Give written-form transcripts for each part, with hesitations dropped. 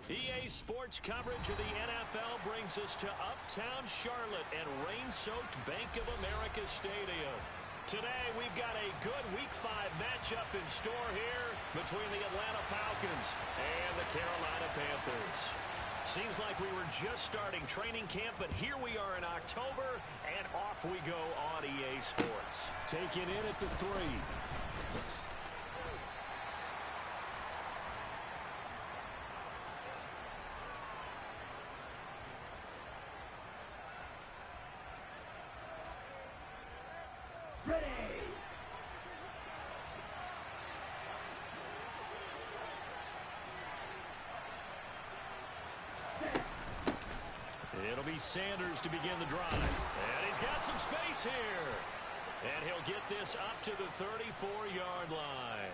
EA Sports coverage of the NFL brings us to uptown Charlotte and rain-soaked Bank of America Stadium. Today, we've got a good Week 5 matchup in store here between the Atlanta Falcons and the Carolina Panthers. Seems like we were just starting training camp, but here we are in October, and off we go on EA Sports. Taking in at the 3. It'll be Sanders to begin the drive. And he's got some space here. And he'll get this up to the 34-yard line.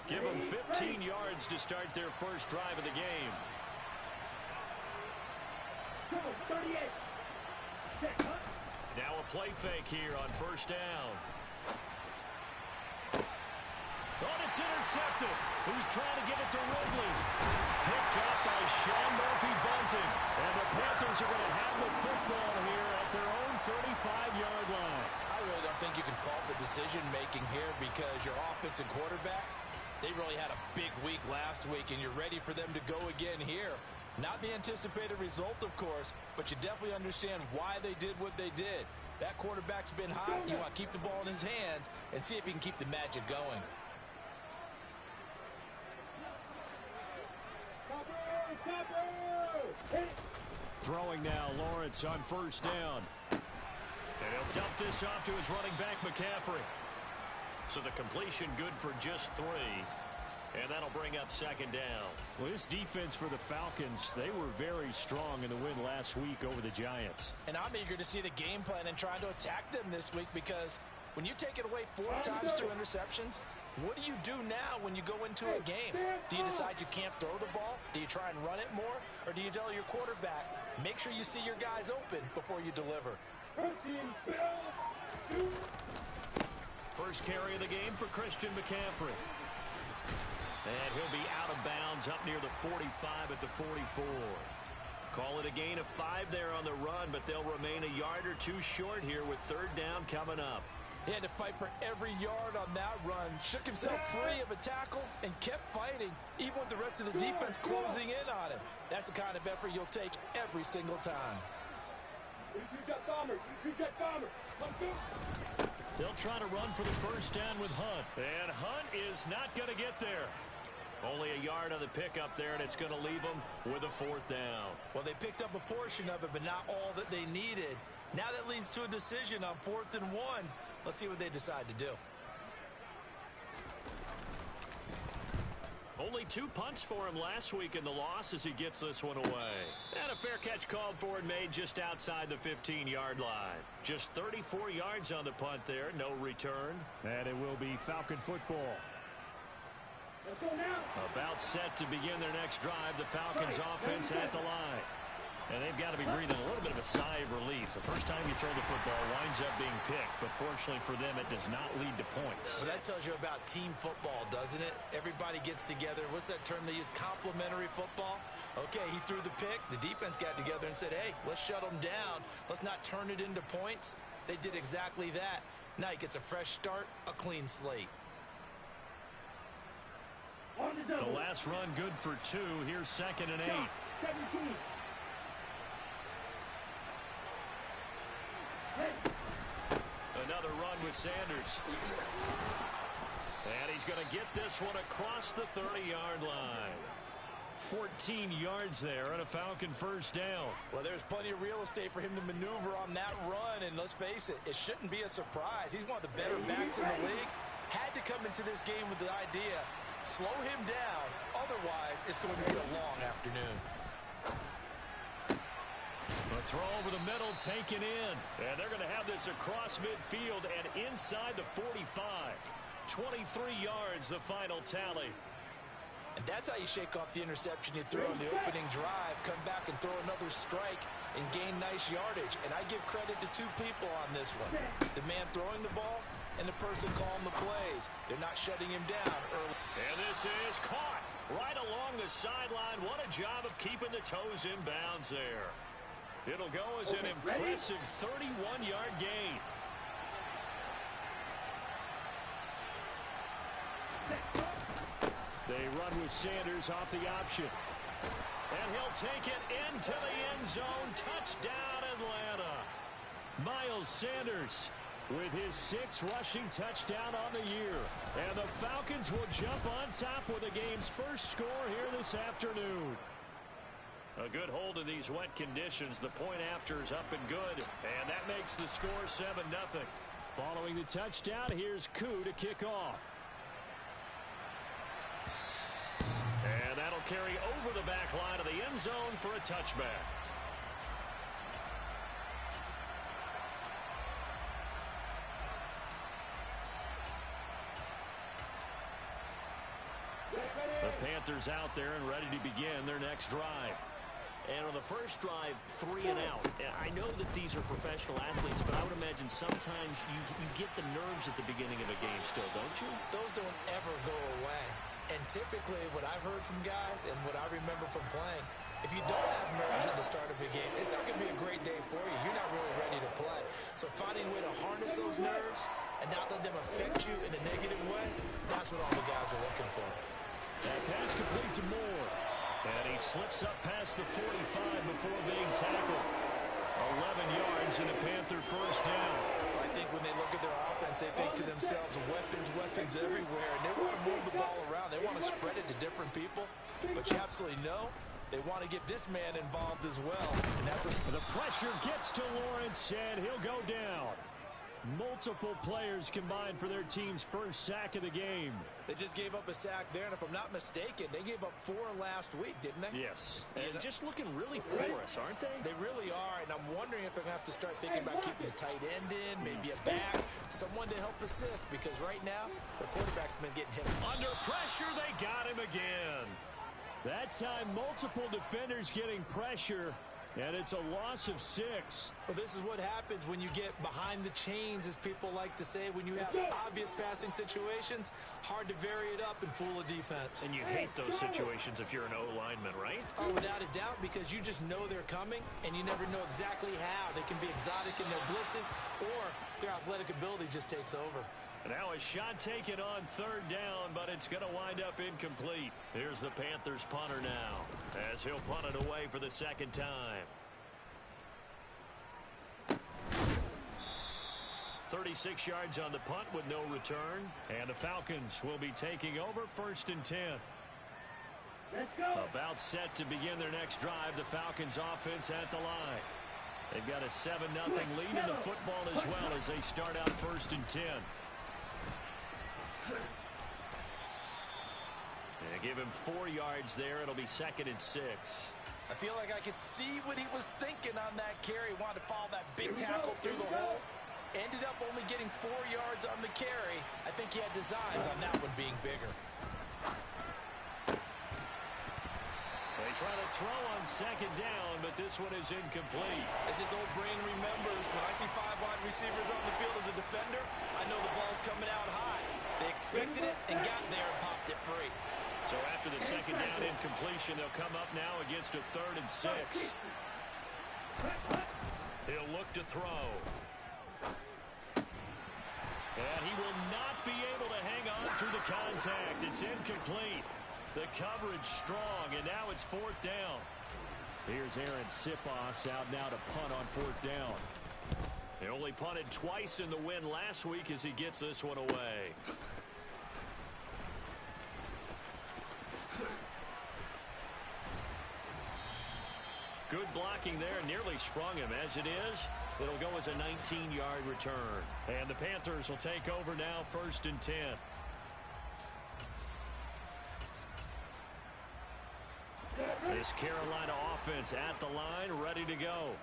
Give them 15 yards to start their first drive of the game. 38. Now a play fake here on first down. Oh, it's intercepted. He's trying to get it to Ridley. Picked up by Sean Murphy-Bunting. And the Panthers are going to have the football here at their own 35-yard line. I really don't think you can fault the decision-making here because your offensive quarterback, they really had a big week last week, and you're ready for them to go again here. Not the anticipated result, of course, but you definitely understand why they did what they did. That quarterback's been hot. You want to keep the ball in his hands and see if he can keep the magic going. Throwing now, Lawrence on first down. And he'll dump this off to his running back, McCaffrey. So the completion good for just 3. And that'll bring up second down. Well, this defense for the Falcons, they were very strong in the win last week over the Giants. And I'm eager to see the game plan and trying to attack them this week because when you take it away 4 times through interceptions, what do you do now when you go into a game? Do you decide you can't throw the ball? Do you try and run it more? Or do you tell your quarterback, make sure you see your guys open before you deliver? First carry of the game for Christian McCaffrey. And he'll be out of bounds up near the 45 at the 44. Call it a gain of 5 there on the run, but they'll remain a yard or 2 short here with third down coming up. He had to fight for every yard on that run. Shook himself free of a tackle and kept fighting, even with the rest of the defense closing in on him. That's the kind of effort you'll take every single time. They'll try to run for the first down with Hunt. And Hunt is not going to get there. Only a yard on the pickup there, and it's going to leave them with a 4th down. Well, they picked up a portion of it, but not all that they needed. Now that leads to a decision on 4th and 1. Let's see what they decide to do. Only 2 punts for him last week in the loss as he gets this one away. And a fair catch called for and made just outside the 15-yard line. Just 34 yards on the punt there, no return. And it will be Falcon football. About set to begin their next drive, the Falcons offense at the line. And they've got to be breathing a little bit of a sigh of relief. The first time you throw the football winds up being picked, but fortunately for them, it does not lead to points. Well, that tells you about team football, doesn't it? Everybody gets together. What's that term they use? Complementary football? Okay, he threw the pick. The defense got together and said, hey, let's shut them down. Let's not turn it into points. They did exactly that. Now he gets a fresh start, a clean slate. The last run good for 2. Here's 2nd and 8. 17. Another run with Sanders. And he's going to get this one across the 30-yard line. 14 yards there and a Falcon first down. Well, there's plenty of real estate for him to maneuver on that run, and let's face it, it shouldn't be a surprise. He's one of the better backs in the league. Had to come into this game with the idea, slow him down, otherwise it's going to be a long afternoon. A throw over the middle taken in. And they're going to have this across midfield and inside the 45. 23 yards, the final tally. And that's how you shake off the interception you threw on the opening drive. Come back and throw another strike and gain nice yardage. And I give credit to 2 people on this one. The man throwing the ball and the person calling the plays. They're not shutting him down early. And this is caught right along the sideline. What a job of keeping the toes in bounds there. It'll go as an impressive 31-yard gain. They run with Sanders off the option. And he'll take it into the end zone. Touchdown, Atlanta. Miles Sanders with his 6th rushing touchdown on the year. And the Falcons will jump on top with the game's first score here this afternoon. A good hold in these wet conditions. The point after is up and good. And that makes the score 7-0. Following the touchdown, here's Koo to kick off. And that'll carry over the back line of the end zone for a touchback. The Panthers out there and ready to begin their next drive. And on the first drive, 3 and out. I know that these are professional athletes, but I would imagine sometimes you get the nerves at the beginning of a game still, don't you? Those don't ever go away. And typically what I've heard from guys and what I remember from playing, if you don't have nerves at the start of a game, it's not going to be a great day for you. You're not really ready to play. So finding a way to harness those nerves and not let them affect you in a negative way, that's what all the guys are looking for. That pass complete to Moore. And he slips up past the 45 before being tackled. 11 yards and a Panther first down. I think when they look at their offense, they think to themselves, weapons everywhere. And they want to move the ball around. They want to spread it to different people. But you absolutely know they want to get this man involved as well. And that's what the pressure gets to Lawrence, and he'll go down. Multiple players combined for their team's first sack of the game. They just gave up a sack there, and if I'm not mistaken, they gave up 4 last week, didn't they? Yes. And just looking really porous, aren't they? They really are, and I'm wondering if I'm going to have to start thinking about keeping the tight end in, maybe a back, someone to help assist, because right now, the quarterback's been getting hit. Under pressure, they got him again. That time, multiple defenders getting pressure. And it's a loss of 6. Well, this is what happens when you get behind the chains, as people like to say. When you have obvious passing situations, hard to vary it up and fool a defense. And you hate those situations if you're an O-lineman, right? Oh, without a doubt, because you just know they're coming, and you never know exactly how. They can be exotic in their blitzes, or their athletic ability just takes over. Now a shot taken on 3rd down, but it's going to wind up incomplete. Here's the Panthers punter now, as he'll punt it away for the 2nd time. 36 yards on the punt with no return. And the Falcons will be taking over 1st and 10. Let's go. About set to begin their next drive. The Falcons offense at the line. They've got a 7-0 lead in the football as well as they start out 1st and 10. And give him 4 yards there. It'll be 2nd and 6. I feel like I could see what he was thinking on that carry. He wanted to follow that big tackle through the hole. Ended up only getting 4 yards on the carry. I think he had designs on that one being bigger. They try to throw on 2nd down, but this one is incomplete. As his old brain remembers, when I see 5 wide receivers on the field as a defender, I know the ball's coming out high. They expected it and got there and popped it free. So after the 2nd down incompletion, they'll come up now against a 3rd and 6. He'll look to throw. And he will not be able to hang on through the contact. It's incomplete. The coverage strong, and now it's 4th down. Here's Aaron Sipos out now to punt on 4th down. They only punted twice in the win last week as he gets this one away. Good blocking there, nearly sprung him. As it is, it'll go as a 19-yard return. And the Panthers will take over now 1st and 10. This Carolina offense at the line, ready to go.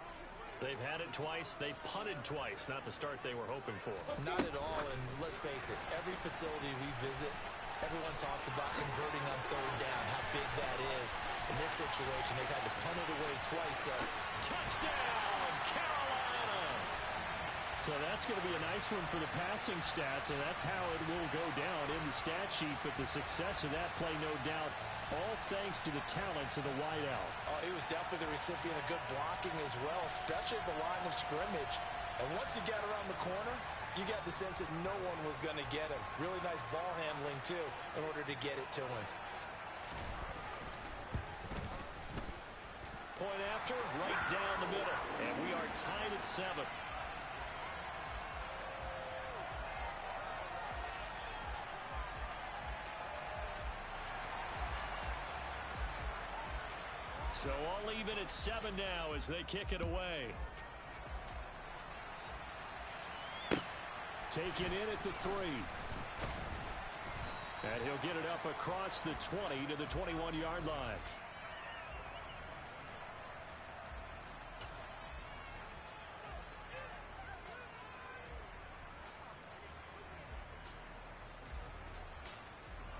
They've had it twice. They've punted twice. Not the start they were hoping for. Not at all, and let's face it, every facility we visit, everyone talks about converting on 3rd down, how big that is. In this situation, they've had to punt it away twice. So touchdown, Carolina! So that's going to be a nice one for the passing stats, and that's how it will go down in the stat sheet. But the success of that play, no doubt, all thanks to the talents of the wideout. Oh, he was definitely the recipient of good blocking as well, especially at the line of scrimmage. And once he got around the corner, you got the sense that no one was going to get him. Really nice ball handling, too, in order to get it to him. Point after, right down the middle. And we are tied at 7. So all even at 7 now as they kick it away. Taken in at the 3. And he'll get it up across the 20 to the 21-yard line.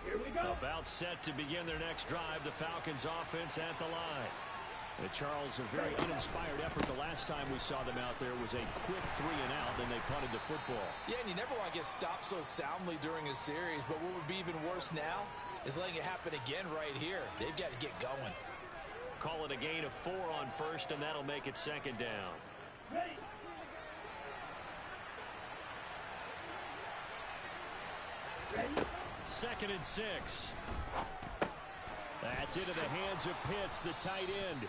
Here we go. About set to begin their next drive. The Falcons offense at the line. And Charles, a very uninspired effort. The last time we saw them out there was a quick 3 and out, and they punted the football. Yeah, and you never want to get stopped so soundly during a series, but what would be even worse now is letting it happen again right here. They've got to get going. Call it a gain of 4 on first, and that'll make it second down. Ready. Ready. 2nd and 6. That's into the hands of Pitts, the tight end.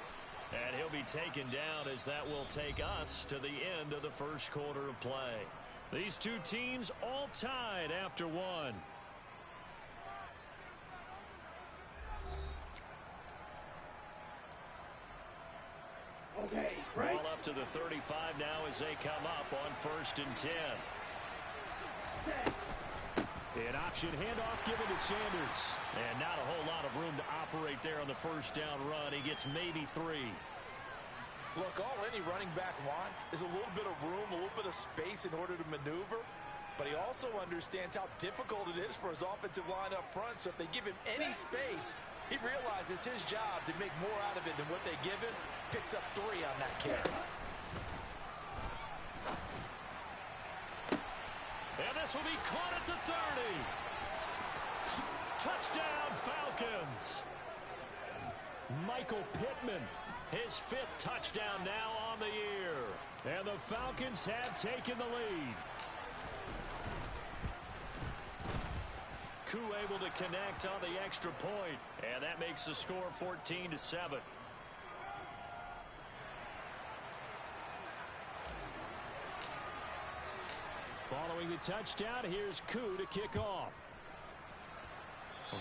And he'll be taken down as that will take us to the end of the first quarter of play. These two teams all tied after 1. Okay, right. Ball up to the 35 now as they come up on 1st and 10. Set. An option handoff given to Sanders. And not a whole lot of room to operate there on the first down run. He gets maybe 3. Look, all any running back wants is a little bit of room, a little bit of space in order to maneuver. But he also understands how difficult it is for his offensive line up front. So if they give him any space, he realizes his job to make more out of it than what they give him. Picks up 3 on that carry. And this will be caught at the 30. Touchdown, Falcons. Michael Pittman. His 5th touchdown now on the year. And the Falcons have taken the lead. Koo able to connect on the extra point. And that makes the score 14-7. Following the touchdown, here's Koo to kick off.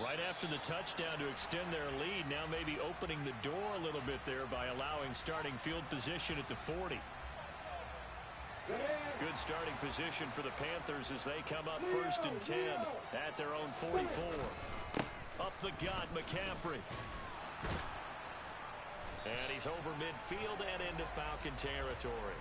Right after the touchdown to extend their lead, now maybe opening the door a little bit there by allowing starting field position at the 40. Good starting position for the Panthers as they come up 1st and 10 at their own 44. Up the gut, McCaffrey. And he's over midfield and into Falcon territory.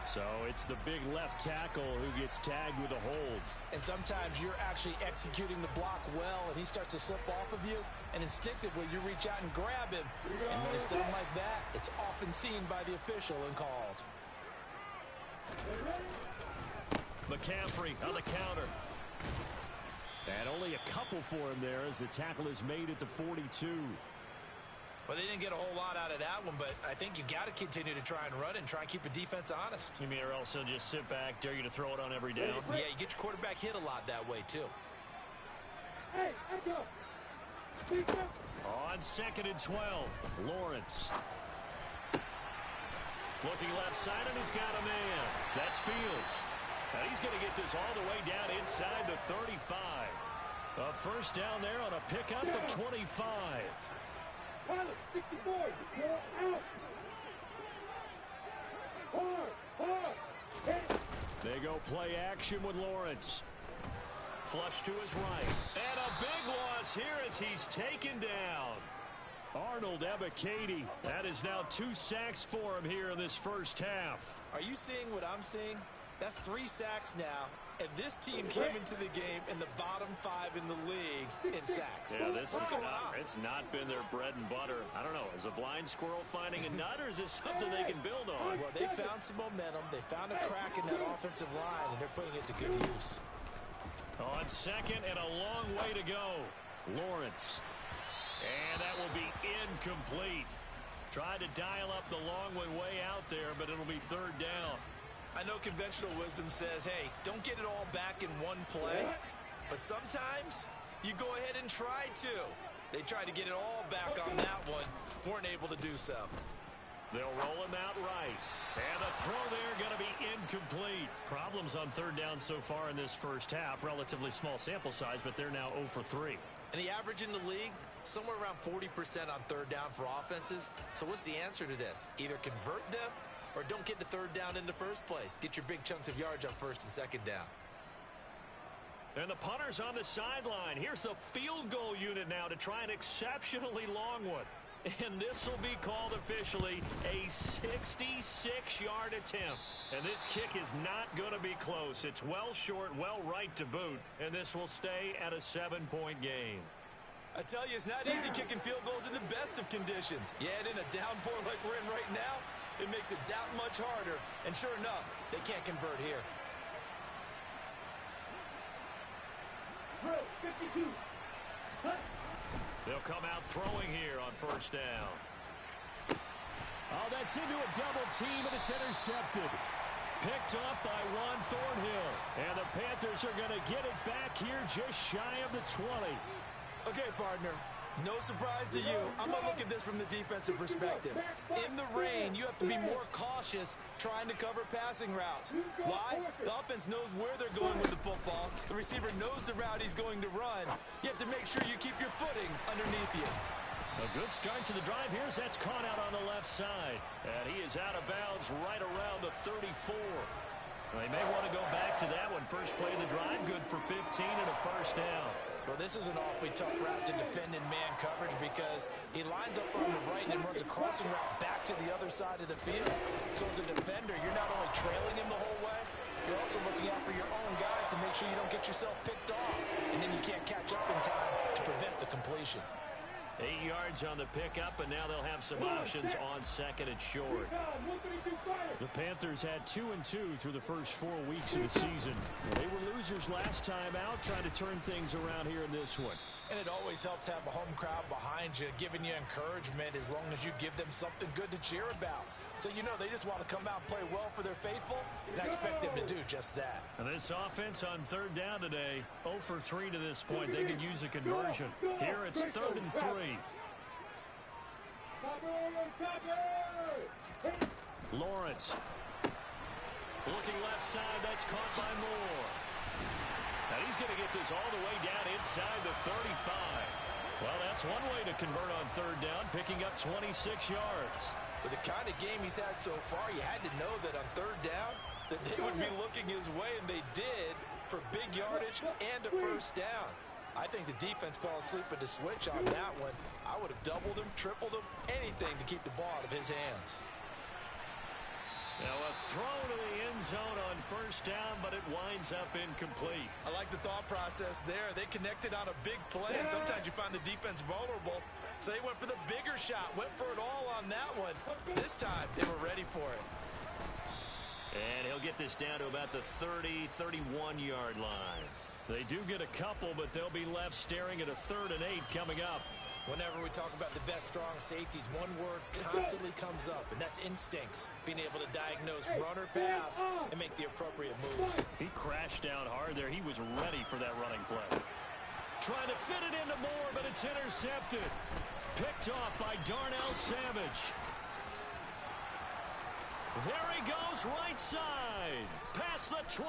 So it's the big left tackle who gets tagged with a hold. And sometimes you're actually executing the block well, and he starts to slip off of you, and instinctively you reach out and grab him. And when it's done like that, it's often seen by the official and called. McCaffrey on the counter. And only a couple for him there as the tackle is made at the 42. Well, they didn't get a whole lot out of that one, but I think you got to continue to try and run and try and keep the defense honest. You mean or else he'll just sit back, dare you to throw it on every down? Yeah, you get your quarterback hit a lot that way, too. Hey, let's go. On 2nd and 12, Lawrence. Looking left side, and he's got a man. That's Fields. Now he's going to get this all the way down inside the 35. A first down there on a pickup of 25. Tyler, 64, out. 4, 10. They go play action with Lawrence. Flush to his right. And a big loss here as he's taken down. Arnold Ebiketie. That is now 2 sacks for him here in this first half. Are you seeing what I'm seeing? That's 3 sacks now. And this team came into the game in the bottom 5 in the league in sacks. Yeah, this What's is going on? It's not been their bread and butter. I don't know. Is a blind squirrel finding a nut, or is this something they can build on? Well, they found some momentum. They found a crack in that offensive line, and they're putting it to good use. On second and a long way to go. Lawrence. And that will be incomplete. Tried to dial up the long one way out there, but it'll be third down. I know conventional wisdom says, hey, don't get it all back in one play. But sometimes you go ahead and try to. They tried to get it all back on that one. Weren't able to do so. They'll roll him out right. And the throw there going to be incomplete. Problems on third down so far in this first half. Relatively small sample size, but they're now 0 for 3. And the average in the league, somewhere around 40% on third down for offenses. So what's the answer to this? Either convert them or don't get the third down in the first place. Get your big chunks of yards on first and second down. And the punter's on the sideline. Here's the field goal unit now to try an exceptionally long one. And this will be called officially a 66-yard attempt. And this kick is not going to be close. It's well short, well right to boot. And this will stay at a 7-point game. I tell you, it's not easy kicking field goals in the best of conditions. Yeah, and in a downpour like we're in right now, it makes it that much harder. And sure enough, they can't convert here. Drill 52. Cut. They'll come out throwing here on first down. Oh, that's into a double team, and it's intercepted. Picked up by Juan Thornhill. And the Panthers are going to get it back here just shy of the 20. Okay, partner. No surprise to you. I'm going to look at this from the defensive perspective. In the rain, you have to be more cautious trying to cover passing routes. Why? The offense knows where they're going with the football. The receiver knows the route he's going to run. You have to make sure you keep your footing underneath you. A good start to the drive. Here's that's caught out on the left side. And he is out of bounds right around the 34. They may want to go back to that one. First play of the drive, good for 15 and a first down. Well, this is an awfully tough route to defend in man coverage because he lines up on the right and runs a crossing route back to the other side of the field. So as a defender, you're not only trailing him the whole way, you're also looking out for your own guys to make sure you don't get yourself picked off. And then you can't catch up in time to prevent the completion. 8 yards on the pickup, and now they'll have some options on second and short. The Panthers had 2-2 through the first 4 weeks of the season. They were losers last time out, trying to turn things around here in this one. And it always helps to have a home crowd behind you, giving you encouragement as long as you give them something good to cheer about. So you know they just want to come out and play well for their faithful, and I expect them to do just that. And this offense on third down today, 0 for 3 to this point. They could use a conversion. Here it's 3rd and 3. Lawrence. Looking left side, that's caught by Moore. Now he's going to get this all the way down inside the 35. Well, that's one way to convert on third down, picking up 26 yards. With the kind of game he's had so far, you had to know that on third down that they would be looking his way, and they did for big yardage and a first down. I think the defense fell asleep at the switch on that one. I would have doubled him, tripled him, anything to keep the ball out of his hands. Now a throw to the end zone on first down, but it winds up incomplete. I like the thought process there. They connected on a big play, and sometimes you find the defense vulnerable. So they went for the bigger shot, went for it all on that one. This time, they were ready for it. And he'll get this down to about the 30, 31-yard line. They do get a couple, but they'll be left staring at a 3rd and 8 coming up. Whenever we talk about the best strong safeties, one word constantly comes up, and that's instincts. Being able to diagnose run or pass and make the appropriate moves. He crashed down hard there. He was ready for that running play. Trying to fit it into Moore, but it's intercepted. Picked off by Darnell Savage. There he goes, right side. Past the 20.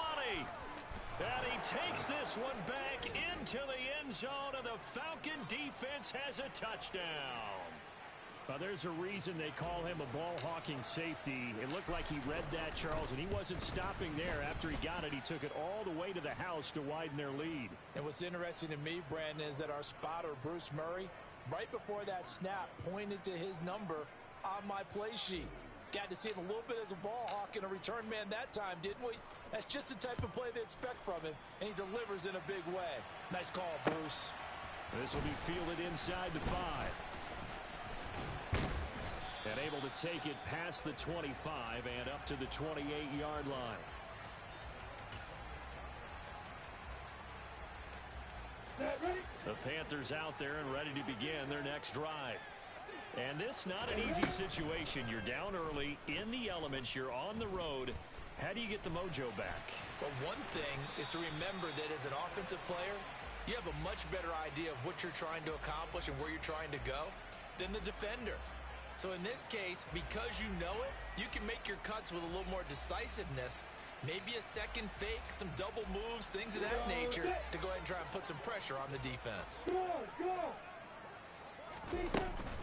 And he takes this one back into the end zone, and the Falcon defense has a touchdown. Well, there's a reason they call him a ball-hawking safety. It looked like he read that, Charles, and he wasn't stopping there. After he got it, he took it all the way to the house to widen their lead. And what's interesting to me, Brandon, is that our spotter, Bruce Murray, right before that snap, pointed to his number on my play sheet. Got to see him a little bit as a ball hawk and a return man that time, didn't we? That's just the type of play they expect from him, and he delivers in a big way. Nice call, Bruce. This will be fielded inside the 5. And able to take it past the 25 and up to the 28-yard line. The Panthers out there and ready to begin their next drive. And this not an easy situation. You're down early, in the elements, you're on the road. How do you get the mojo back? Well, one thing is to remember that as an offensive player, you have a much better idea of what you're trying to accomplish and where you're trying to go than the defender. So in this case, because you know it, you can make your cuts with a little more decisiveness. Maybe a second fake, some double moves, things of that nature to go ahead and try and put some pressure on the defense.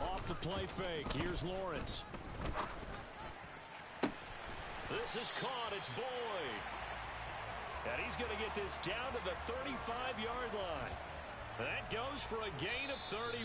Off the play fake. Here's Lawrence. This is caught. It's Boyd. And he's going to get this down to the 35-yard line. That goes for a gain of 31.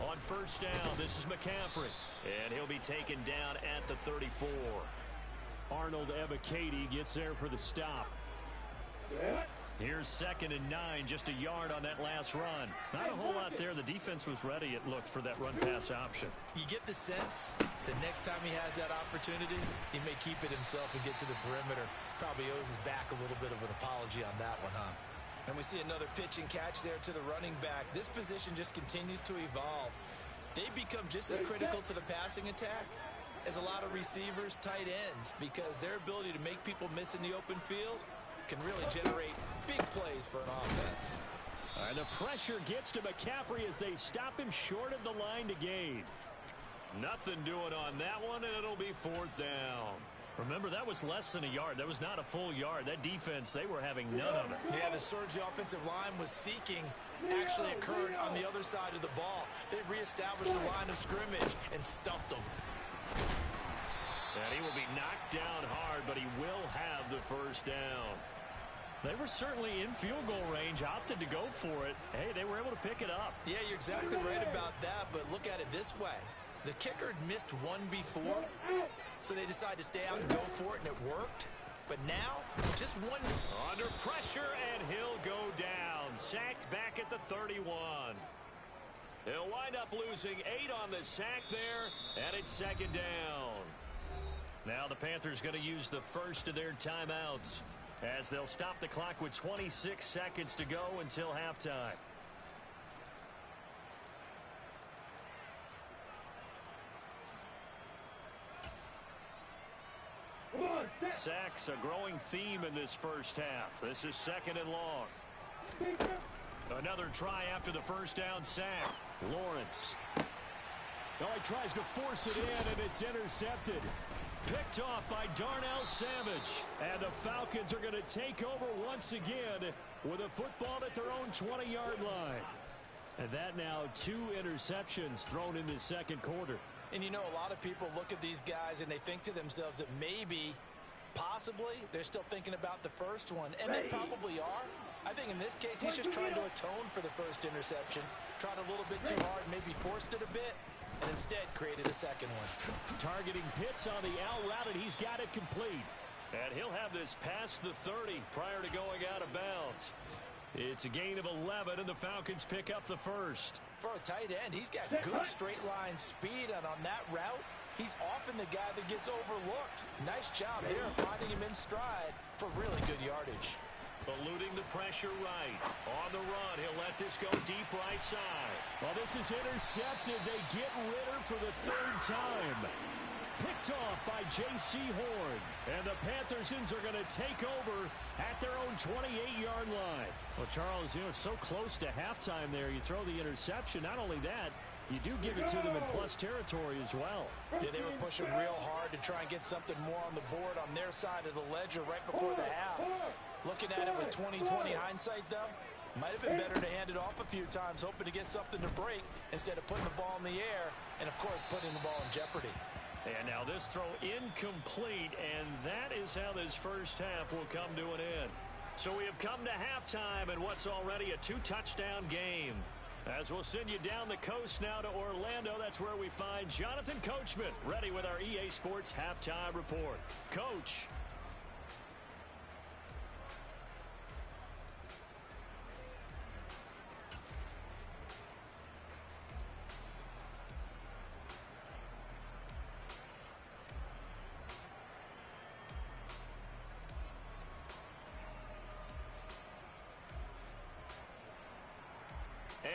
On first down, this is McCaffrey. And he'll be taken down at the 34. Arnold Ebiketie gets there for the stop. Here's 2nd and 9, just a yard on that last run. Not a whole lot there. The defense was ready, it looked, for that run-pass option. You get the sense that next time he has that opportunity, he may keep it himself and get to the perimeter. Probably owes his back a little bit of an apology on that one, huh? And we see another pitch and catch there to the running back. This position just continues to evolve. They become just as critical to the passing attack as a lot of receivers, tight ends, because their ability to make people miss in the open field can really generate big plays for an offense. And the pressure gets to McCaffrey as they stop him short of the line to gain. Nothing doing on that one, and it'll be 4th down. Remember, that was less than a yard. That was not a full yard. That defense, they were having none of it. Yeah, the surge the offensive line was seeking actually occurred on the other side of the ball. They've reestablished the line of scrimmage and stuffed them. And he will be knocked down hard, but he will have the first down. They were certainly in field goal range, opted to go for it. Hey, they were able to pick it up. Yeah, you're exactly right about that, but look at it this way. The kicker had missed one before, so they decided to stay out and go for it, and it worked. But now, just one. Under pressure, and he'll go down. Sacked back at the 31. He'll wind up losing 8 on the sack there, and it's 2nd down. Now the Panthers going to use the first of their timeouts as they'll stop the clock with 26 seconds to go until halftime. Sacks a growing theme in this first half. This is 2nd and long. Another try after the first down sack. Lawrence. Oh, he tries to force it in, and it's intercepted. Picked off by Darnell Savage. And the Falcons are going to take over once again with a football at their own 20-yard line. And that now 2 interceptions thrown in the second quarter. And you know, a lot of people look at these guys and they think to themselves that maybe, possibly, they're still thinking about the first one. And they probably are. I think in this case, he's just trying to atone for the first interception. Tried a little bit too hard, maybe forced it a bit, and instead created a second one. Targeting Pitts on the out route, and he's got it complete. And he'll have this past the 30 prior to going out of bounds. It's a gain of 11, and the Falcons pick up the first. For a tight end, he's got good straight line speed, and on that route, he's often the guy that gets overlooked. Nice job there finding him in stride for really good yardage. Eluding the pressure right. On the run, he'll let this go deep right side. Well, this is intercepted. They get Ritter for the 3rd time. Picked off by J.C. Horn. And the Panthersons are going to take over at their own 28-yard line. Well, Charles, you know, so close to halftime there. You throw the interception. Not only that, you do give it to them in plus territory as well. Yeah, they were pushing real hard to try and get something more on the board on their side of the ledger right before the half. Looking at it with 20/20 hindsight, though, Might have been better to hand it off a few times, hoping to get something to break instead of putting the ball in the air and, of course, putting the ball in jeopardy. And now this throw incomplete, and that is how this first half will come to an end. So we have come to halftime in what's already a 2-touchdown game. As we'll send you down the coast now to Orlando, that's where we find Jonathan Coachman ready with our EA Sports Halftime Report. Coach.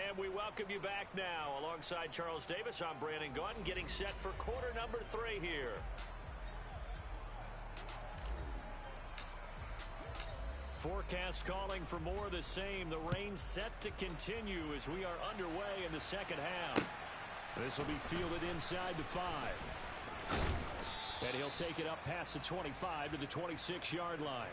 And we welcome you back now. Alongside Charles Davis, I'm Brandon Gaudin, getting set for quarter number 3 here. Forecast calling for more of the same. The rain set to continue as we are underway in the second half. This will be fielded inside the 5. And he'll take it up past the 25 to the 26-yard line.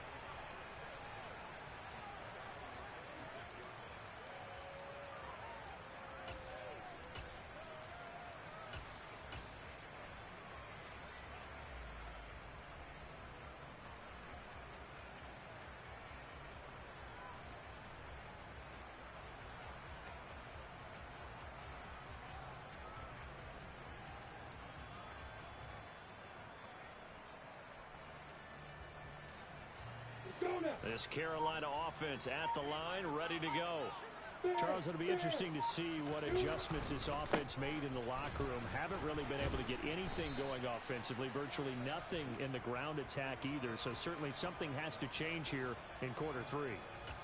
This Carolina offense at the line, ready to go. Charles, it'll be interesting to see what adjustments this offense made in the locker room. Haven't really been able to get anything going offensively, virtually nothing in the ground attack either. So certainly something has to change here in quarter 3.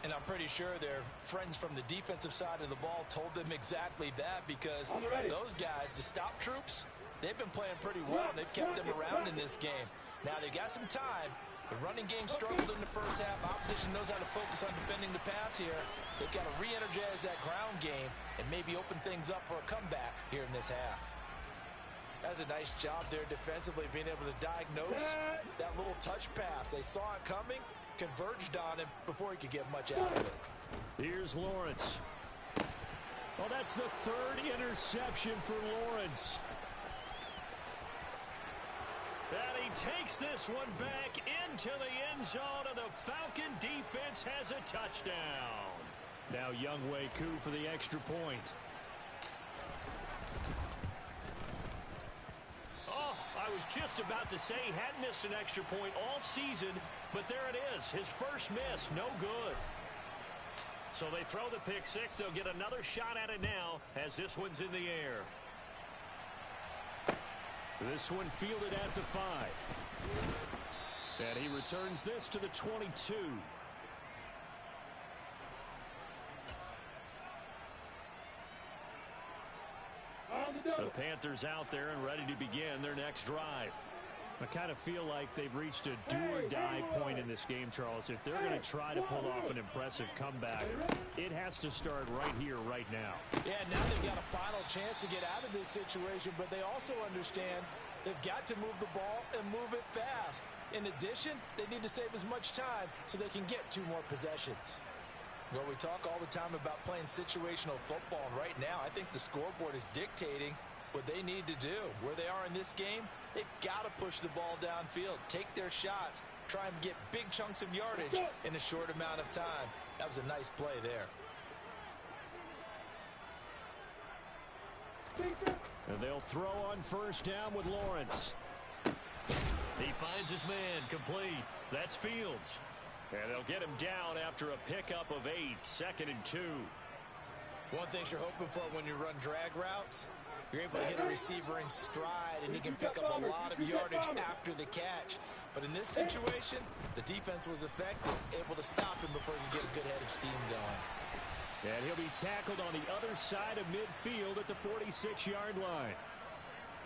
And I'm pretty sure their friends from the defensive side of the ball told them exactly that, because those guys, the stop troops, they've been playing pretty well. They've kept them around in this game. Now they've got some time. The running game struggled in the first half. Opposition knows how to focus on defending the pass here. They've got to re-energize that ground game and maybe open things up for a comeback here in this half. That's a nice job there defensively, being able to diagnose that little touch pass. They saw it coming, converged on him before he could get much out of it. Here's Lawrence. Oh, that's the 3rd interception for Lawrence. And he takes this one back into the end zone, and the Falcon defense has a touchdown. Now Younghoe Koo for the extra point. Oh, I was just about to say he hadn't missed an extra point all season, but there it is. His first miss, no good. So they throw the pick 6. They'll get another shot at it now as this one's in the air. This one fielded at the 5. And he returns this to the 22. The Panthers out there and ready to begin their next drive. I kind of feel like they've reached a do-or-die point in this game, Charles. If they're going to try to pull off an impressive comeback, it has to start right here, right now. Yeah, now they've got a final chance to get out of this situation, but they also understand they've got to move the ball and move it fast. In addition, they need to save as much time so they can get 2 more possessions. Well, we talk all the time about playing situational football, and right now I think the scoreboard is dictating what they need to do. Where they are in this game, they've got to push the ball downfield, take their shots, try and get big chunks of yardage in a short amount of time. That was a nice play there. And they'll throw on first down with Lawrence. He finds his man, complete. That's Fields. And they'll get him down after a pickup of 8, 2nd and 2. One thing you're hoping for when you run drag routes, you're able to hit a receiver in stride, and he can pick up a lot of yardage after the catch. But in this situation, the defense was effective, able to stop him before he could get a good head of steam going. And he'll be tackled on the other side of midfield at the 46-yard line.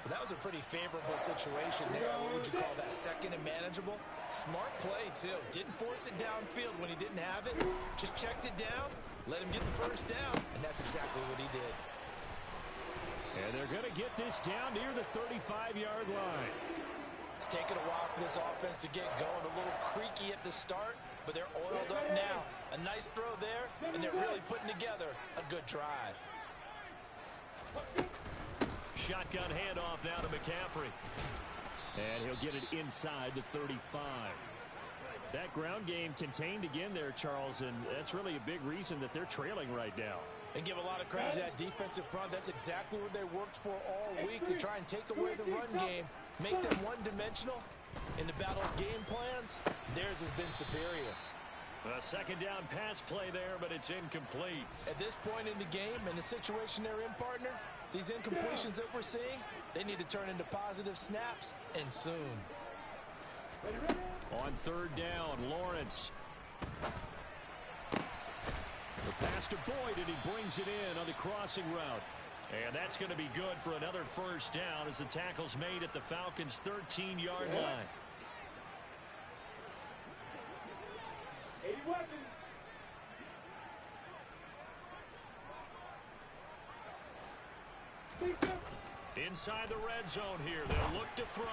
Well, that was a pretty favorable situation there. What would you call that? 2nd and manageable? Smart play, too. Didn't force it downfield when he didn't have it. Just checked it down, let him get the first down, and that's exactly what he did. And they're going to get this down near the 35-yard line. It's taken a while for this offense to get going. A little creaky at the start, but they're oiled up now. A nice throw there, and they're really putting together a good drive. Shotgun handoff now to McCaffrey. And he'll get it inside the 35. That ground game contained again there, Charles, and that's really a big reason that they're trailing right now. And give a lot of credit to that defensive front. That's exactly what they worked for all week, to try and take away the run game, make them one-dimensional. In the battle of game plans, theirs has been superior. A second down pass play there, but it's incomplete. At this point in the game, and the situation they're in, partner, these incompletions that we're seeing, they need to turn into positive snaps, and soon. On third down, Lawrence. The pass to Boyd, and he brings it in on the crossing route. And that's going to be good for another first down as the tackle's made at the Falcons' 13-yard line. 80 weapons. Inside the red zone here, they'll look to throw.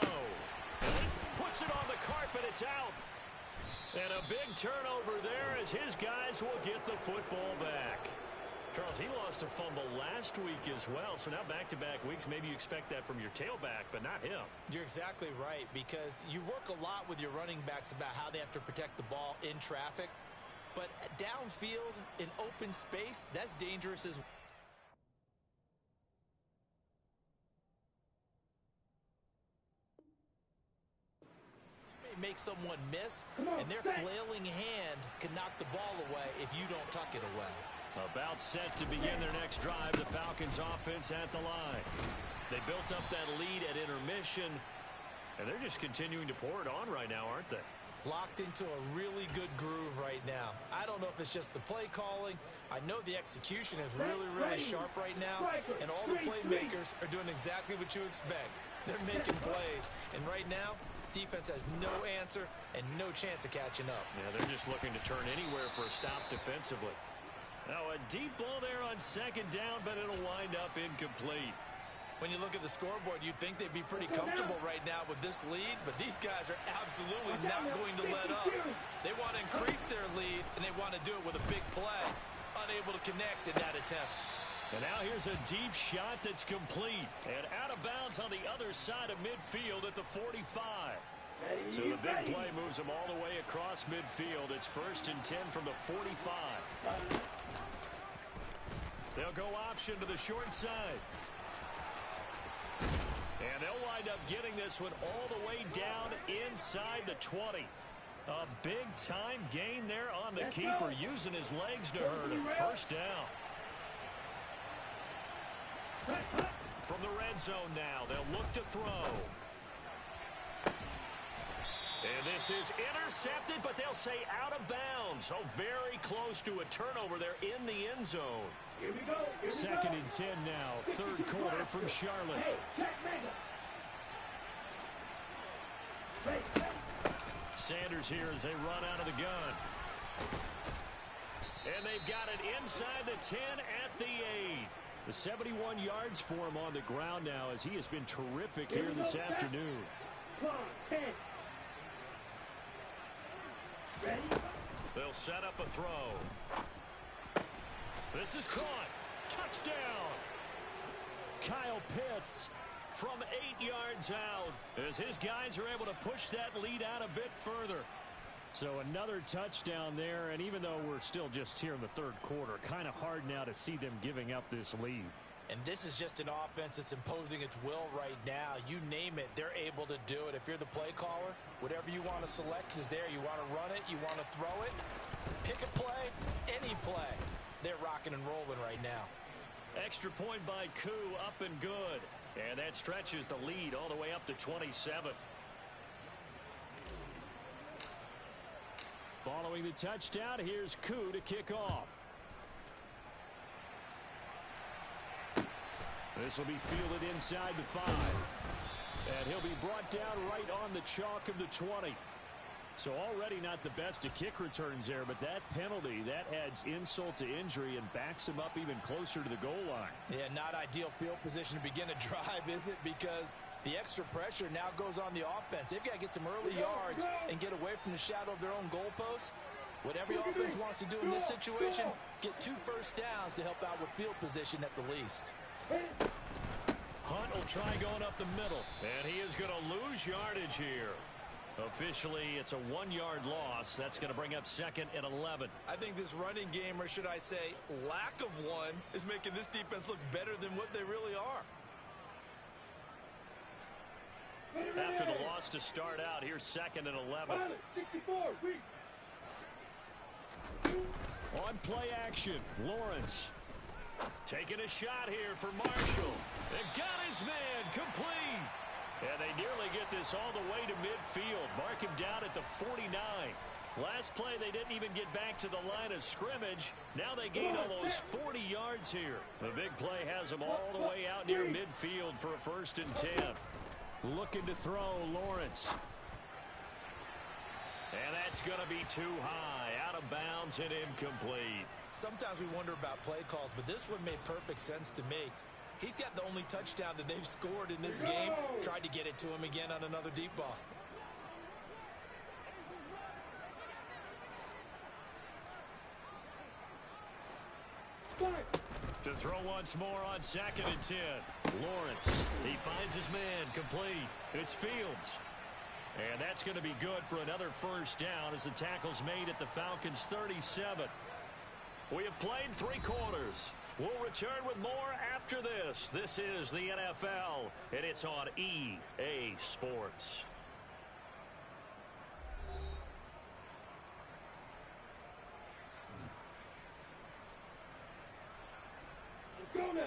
Puts it on the carpet, it's out. And a big turnover there as his guys will get the football back. Charles, he lost a fumble last week as well, so now back-to-back weeks, maybe you expect that from your tailback, but not him. You're exactly right, because you work a lot with your running backs about how they have to protect the ball in traffic, but downfield in open space, that's dangerous as well. Make someone miss, and their flailing hand can knock the ball away if you don't tuck it away. About set to begin their next drive, the Falcons offense at the line. They built up that lead at intermission, and they're just continuing to pour it on right now, aren't they? Locked into a really good groove right now. I don't know if it's just the play calling. I know the execution is really, really sharp right now, and all the playmakers are doing exactly what you expect. They're making plays, and right now, defense has no answer and no chance of catching up. Yeah, they're just looking to turn anywhere for a stop defensively. Now a deep ball there on second down, but it'll wind up incomplete. When you look at the scoreboard, you'd think they'd be pretty comfortable right now with this lead, but these guys are absolutely not going to let up. They want to increase their lead, and they want to do it with a big play. Unable to connect in that attempt. And now here's a deep shot that's complete. And out of bounds on the other side of midfield at the 45. So the big play moves them all the way across midfield. It's 1st and 10 from the 45. They'll go option to the short side. And they'll wind up getting this one all the way down inside the 20. A big-time gain there on the keeper, using his legs to hurt him. First down. From the red zone now, they'll look to throw. And this is intercepted, but they'll say out of bounds. Oh, very close to a turnover there in the end zone. Here we go. Second and 10 now, third quarter from Charlotte. Sanders here as they run out of the gun. And they've got it inside the 10 at the 8. The 71 yards for him on the ground now as he has been terrific here this afternoon. They'll set up a throw. This is caught. Touchdown. Kyle Pitts from 8 yards out as his guys are able to push that lead out a bit further. So another touchdown there, and even though we're still just here in the third quarter, kind of hard now to see them giving up this lead. And this is just an offense that's imposing its will right now. You name it, they're able to do it. If you're the play caller, whatever you want to select is there. You want to run it, you want to throw it, pick a play, any play. They're rocking and rolling right now. Extra point by Koo, up and good. And that stretches the lead all the way up to 27. Following the touchdown, here's Koo to kick off. This will be fielded inside the 5. And he'll be brought down right on the chalk of the 20. So already not the best of kick returns there, but that penalty, that adds insult to injury and backs him up even closer to the goal line. Yeah, not ideal field position to begin a drive, is it? Because the extra pressure now goes on the offense. They've got to get some early yards and get away from the shadow of their own goalposts. What every offense wants to do in this situation, get 2 first downs to help out with field position at the least. Hunt will try going up the middle, and he is going to lose yardage here. Officially, it's a 1-yard loss. That's going to bring up 2nd and 11. I think this running game, or should I say lack of one, is making this defense look better than what they really are. After the loss to start out, here's 2nd and 11. 64, On play action, Lawrence taking a shot here for Marshall. And got his man complete. And they nearly get this all the way to midfield. Mark him down at the 49. Last play, they didn't even get back to the line of scrimmage. Now they gain almost 40 yards here. The big play has them all the way out near midfield for a 1st and 10. Looking to throw, Lawrence. And that's going to be too high. Out of bounds and incomplete. Sometimes we wonder about play calls, but this one made perfect sense to me. He's got the only touchdown that they've scored in this game. Tried to get it to him again on another deep ball. To throw once more on 2nd and 10. Lawrence, he finds his man complete. It's Fields. And that's going to be good for another 1st down as the tackle's made at the Falcons' 37. We have played 3 quarters. We'll return with more after this. This is the NFL, and it's on EA Sports.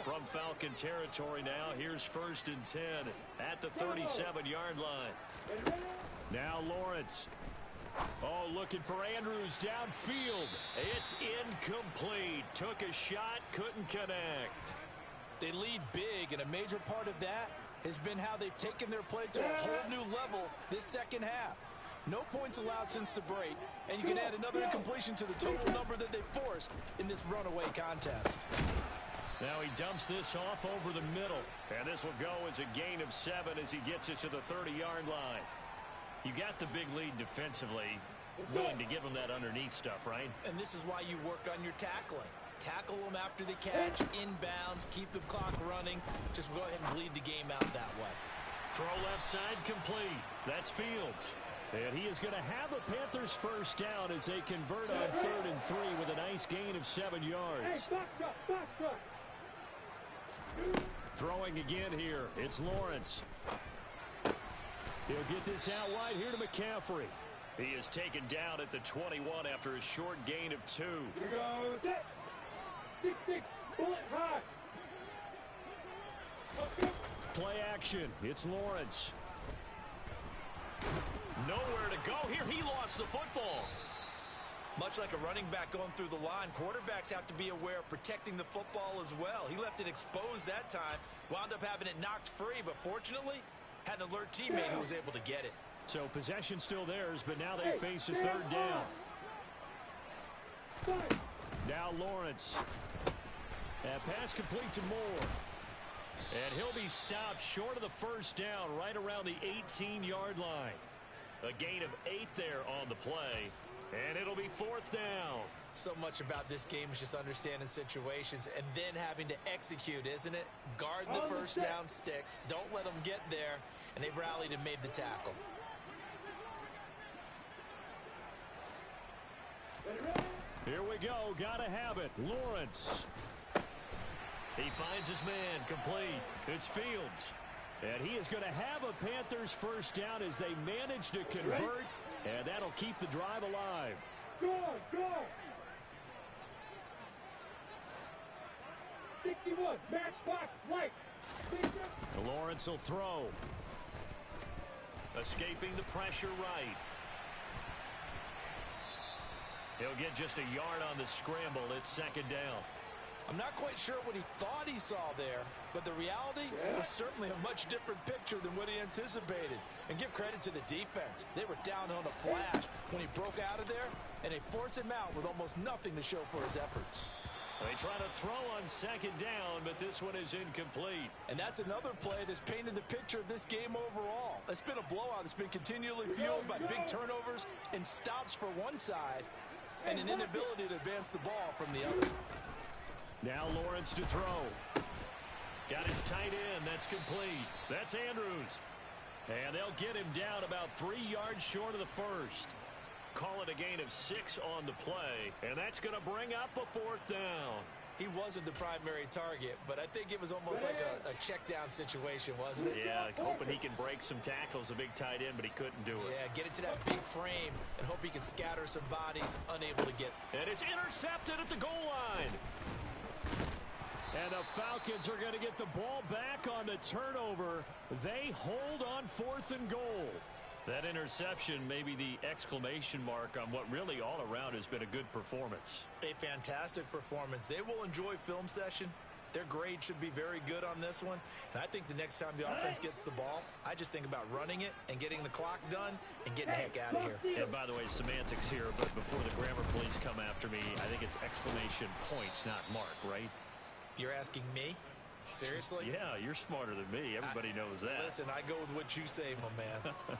From Falcon territory now, here's 1st and 10 at the 37-yard line. Now Lawrence. Oh, looking for Andrews downfield. It's incomplete. Took a shot, couldn't connect. They lead big, and a major part of that has been how they've taken their play to a whole new level this 2nd half. No points allowed since the break, and you can add another incompletion to the total number that they forced in this runaway contest. Now he dumps this off over the middle, and this will go as a gain of 7 as he gets it to the 30-yard line. You got the big lead defensively, willing to give them that underneath stuff, right? And this is why you work on your tackling. Tackle them after the catch, inbounds, keep the clock running. Just go ahead and bleed the game out that way. Throw left side complete. That's Fields. And he is going to have a Panthers 1st down as they convert on 3rd and 3 with a nice gain of 7 yards. Throwing again here. It's Lawrence. He'll get this out wide here to McCaffrey. He is taken down at the 21 after a short gain of 2. Here goes it. 6-6, bullet high. Play action. It's Lawrence. Nowhere to go here. He lost the football. Much like a running back going through the line, quarterbacks have to be aware of protecting the football as well. He left it exposed that time, wound up having it knocked free, but fortunately, had an alert teammate who was able to get it. So possession still theirs, but now they face a 3rd down. Now Lawrence. That pass complete to Moore. And he'll be stopped short of the 1st down right around the 18-yard line. A gain of 8 there on the play. And it'll be 4th down. So much about this game is just understanding situations and then having to execute, isn't it? Guard the 1st down sticks. Don't let them get there. And they rallied and made the tackle. Here we go. Gotta have it. Lawrence. He finds his man complete. It's Fields. And he is going to have a Panthers 1st down as they manage to convert. And that'll keep the drive alive. Go! 61, match box, right. Lawrence will throw. Escaping the pressure right. He'll get just a yard on the scramble. It's 2nd down. I'm not quite sure what he thought he saw there, but the reality was certainly a much different picture than what he anticipated. And give credit to the defense. They were down on a flash when he broke out of there, and they forced him out with almost nothing to show for his efforts. They try to throw on 2nd down, but this one is incomplete. And that's another play that's painted the picture of this game overall. It's been a blowout. It's been continually fueled by big turnovers and stops for one side and an inability to advance the ball from the other. Now Lawrence to throw. Got his tight end. That's complete. That's Andrews. And they'll get him down about 3 yards short of the first. Call it a gain of 6 on the play. And that's going to bring up a 4th down. He wasn't the primary target, but I think it was almost like a check down situation, wasn't it? Yeah, hoping he can break some tackles, a big tight end, but he couldn't do it. Yeah, get it to that big frame and hope he can scatter some bodies, unable to get. And it's intercepted at the goal line. And the Falcons are going to get the ball back on the turnover. They hold on 4th and goal. That interception may be the exclamation mark on what really all around has been a good performance. A fantastic performance. They will enjoy film session. Their grade should be very good on this one. And I think the next time the offense gets the ball, I just think about running it and getting the clock done and getting the heck out of here. And by the way, semantics here, but before the grammar police come after me, I think it's exclamation points, not mark, right? You're asking me? Seriously? Yeah, you're smarter than me. Everybody knows that. Listen, I go with what you say, my man.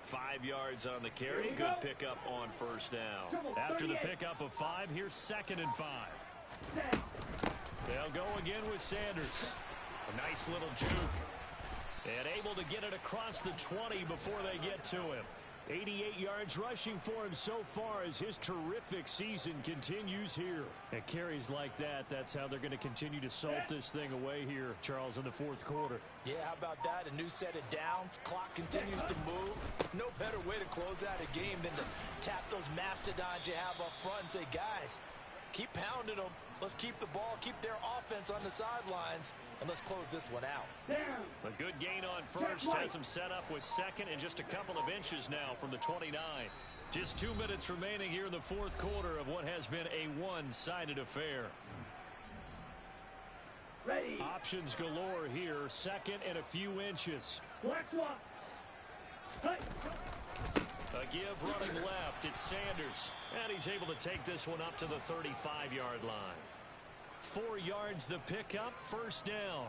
5 yards on the carry. Good pickup on 1st down. After the pickup of 5, here's 2nd and 5. They'll go again with Sanders. A nice little juke. And able to get it across the 20 before they get to him. 88 yards rushing for him so far as his terrific season continues here. And carries like that, that's how they're going to continue to salt this thing away here, Charles, in the 4th quarter. Yeah, how about that? A new set of downs. Clock continues to move. No better way to close out a game than to tap those mastodons you have up front and say, guys, keep pounding them. Let's keep the ball, keep their offense on the sidelines, and let's close this one out. A good gain on 1st has him set up with 2nd and just a couple of inches now from the 29. Just 2 minutes remaining here in the 4th quarter of what has been a one-sided affair. Ready. Options galore here. 2nd and a few inches. Black swap. Hey. A give running left. It's Sanders. And he's able to take this one up to the 35-yard line. 4 yards the pickup. 1st down.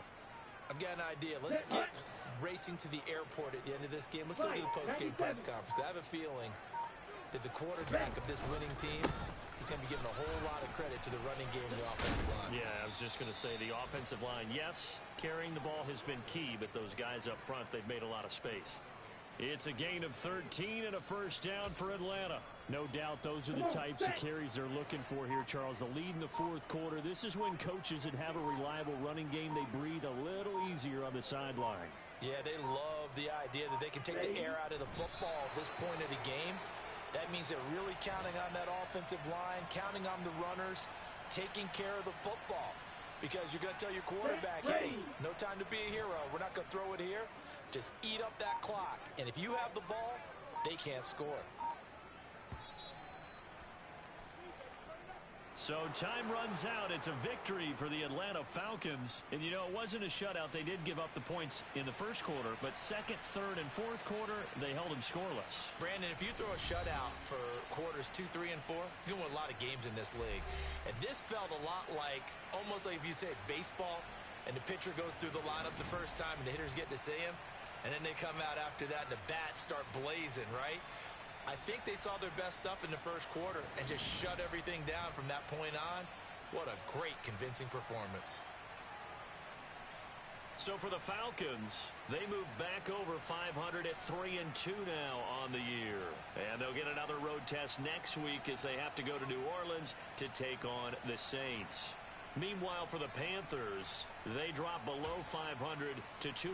I've got an idea. Let's skip racing to the airport at the end of this game. Let's go to the post-game press conference. I have a feeling that the quarterback of this winning team is going to be giving a whole lot of credit to the running game and the offensive line. Yeah, I was just going to say the offensive line, yes, carrying the ball has been key, but those guys up front, they've made a lot of space. It's a gain of 13 and a 1st down for Atlanta. No doubt those are the types of carries they're looking for here, Charles. The lead in the 4th quarter. This is when coaches that have a reliable running game, they breathe a little easier on the sideline. Yeah, they love the idea that they can take the air out of the football at this point of the game. That means they're really counting on that offensive line, counting on the runners, taking care of the football. Because you're going to tell your quarterback, hey, no time to be a hero. We're not going to throw it here. Just eat up that clock. And if you have the ball, they can't score. So time runs out. It's a victory for the Atlanta Falcons. And, you know, it wasn't a shutout. They did give up the points in the 1st quarter. But 2nd, 3rd, and 4th quarter, they held them scoreless. Brandon, if you throw a shutout for quarters 2, 3, and 4, you're going to win a lot of games in this league. And this felt a lot like, almost like if you say baseball, and the pitcher goes through the lineup the first time, and the hitters get to see him. And then they come out after that, and the bats start blazing, right? I think they saw their best stuff in the 1st quarter and just shut everything down from that point on. What a great, convincing performance. So for the Falcons, they move back over 500 at 3-2 now on the year. And they'll get another road test next week as they have to go to New Orleans to take on the Saints. Meanwhile, for the Panthers, they drop below 500 to 2.